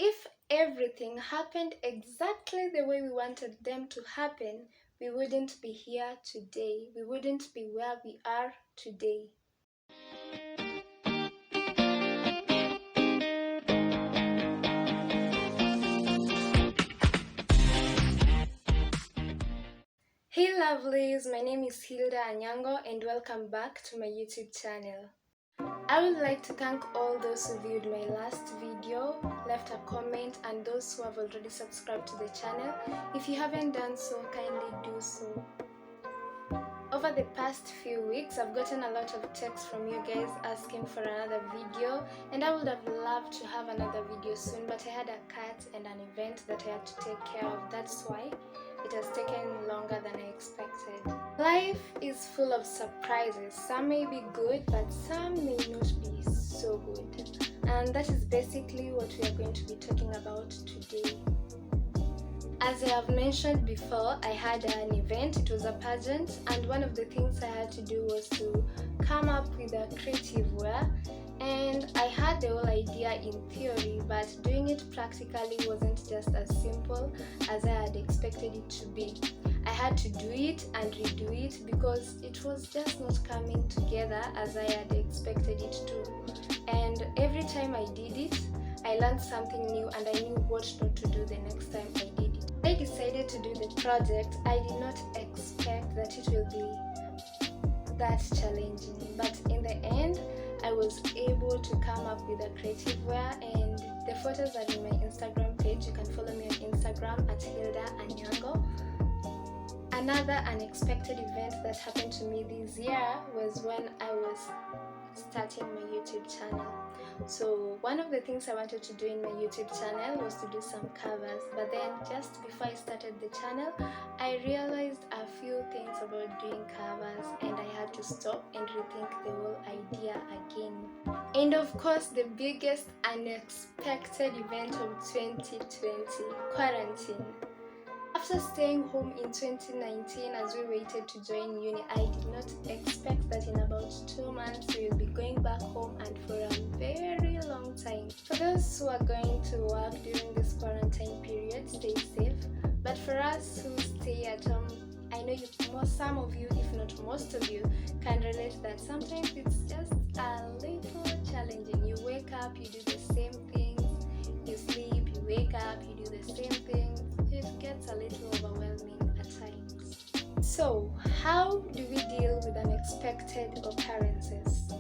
If everything happened exactly the way we wanted them to happen, we wouldn't be here today. We wouldn't be where we are today. Hey lovelies, my name is Hildah Anyango and welcome back to my YouTube channel. I would like to thank all those who viewed my last video, left a comment, and those who have already subscribed to the channel. If you haven't done so, kindly do so. Over the past few weeks, I've gotten a lot of texts from you guys asking for another video, and I would have loved to have another video soon, but I had a cut and an event that I had to take care of. That's why it has taken longer than I expected. Life is full of surprises. Some may be good, but some may not be so good. And that is basically what we are going to be talking about today. As I have mentioned before, I had an event. It was a pageant, and one of the things I had to do was to come up with a creative wear. And I had the whole idea in theory, but doing it practically wasn't just as simple as I had expected it to be. I had to do it and redo it because it was just not coming together as I had expected it to. And every time I did it, I learned something new and I knew what not to do the next time I did it. I decided to do the project. I did not expect that it will be that challenging, but in the end, I was able to come up with a creative wear, and the photos are in my Instagram page. You can follow me on Instagram at Hildah Anyango. Another unexpected event that happened to me this year was when I was starting my YouTube channel. So one of the things I wanted to do in my YouTube channel was to do some covers, but then just before I started the channel, I realized a few things about doing covers and I had to stop and rethink the whole idea again. And of course, the biggest unexpected event of 2020, quarantine. After staying home in 2019 as we waited to join uni, I did not expect that in about 2 months we will be going back home and for a very long time. For those who are going to work during this quarantine period, stay safe. But for us who stay at home, I know some of you, if not most of you, can relate that sometimes it's just a little challenging. You wake up, you do the same things, you sleep, you wake up, you do the same things. It gets a little overwhelming at times. So, how do we deal with unexpected occurrences?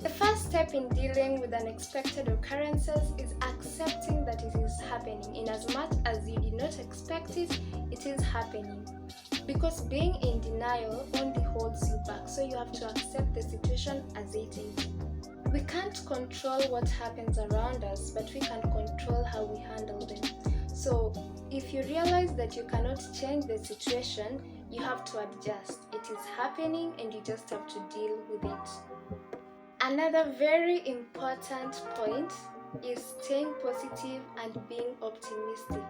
The first step in dealing with unexpected occurrences is accepting that it is happening. In as much as you did not expect it, it is happening. Because being in denial only holds you back, so you have to accept the situation as it is. We can't control what happens around us, but we can control how we handle them. So, if you realize that you cannot change the situation, you have to adjust. It is happening and you just have to deal with it. Another very important point is staying positive and being optimistic.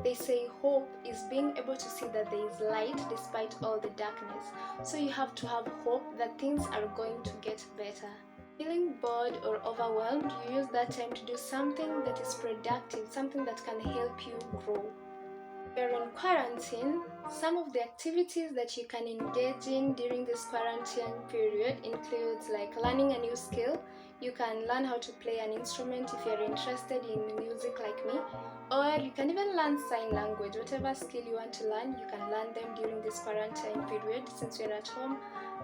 They say hope is being able to see that there is light despite all the darkness. So you have to have hope that things are going to get better. Feeling bored or overwhelmed, you use that time to do something that is productive, something that can help you grow. You're in quarantine, some of the activities that you can engage in during this quarantine period includes like learning a new skill. You can learn how to play an instrument if you're interested in music like me, or you can even learn sign language. Whatever skill you want to learn, you can learn them during this quarantine period since you're at home.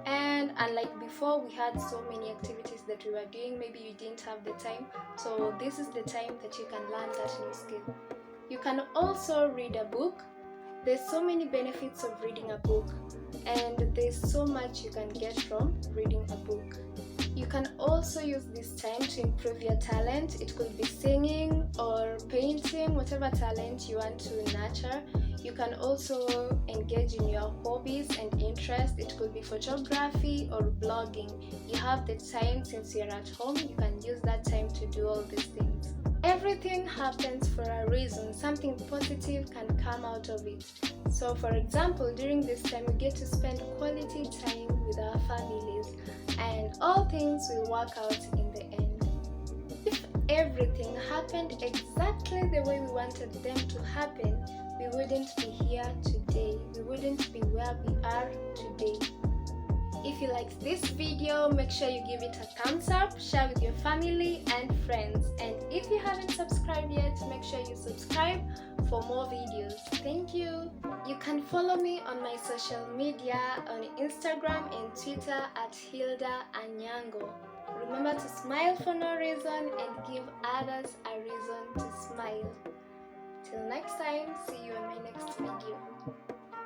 And unlike before, we had so many activities that we were doing, maybe you didn't have the time, so this is the time that you can learn that new skill. You can also read a book. There's so many benefits of reading a book, and there's so much you can get from reading a book. You can also use this time to improve your talent. It could be singing or painting, whatever talent you want to nurture. You can also engage in your hobbies and interests. It could be photography or blogging. You have the time since you're at home. You can use that time to do all these things. Everything happens for a reason. Something positive can come out of it. So for example, during this time we get to spend quality time with our families and all things will work out in the end. If everything happened exactly the way we wanted them to happen, we wouldn't be here today. We wouldn't be where we are today. If you liked this video, make sure you give it a thumbs up, share with your family and friends. And if you haven't subscribed yet, make sure you subscribe for more videos. Thank you. You can follow me on my social media on Instagram and Twitter at Hildah Anyango. Remember to smile for no reason and give others a reason to smile. Till next time, see you in my next video.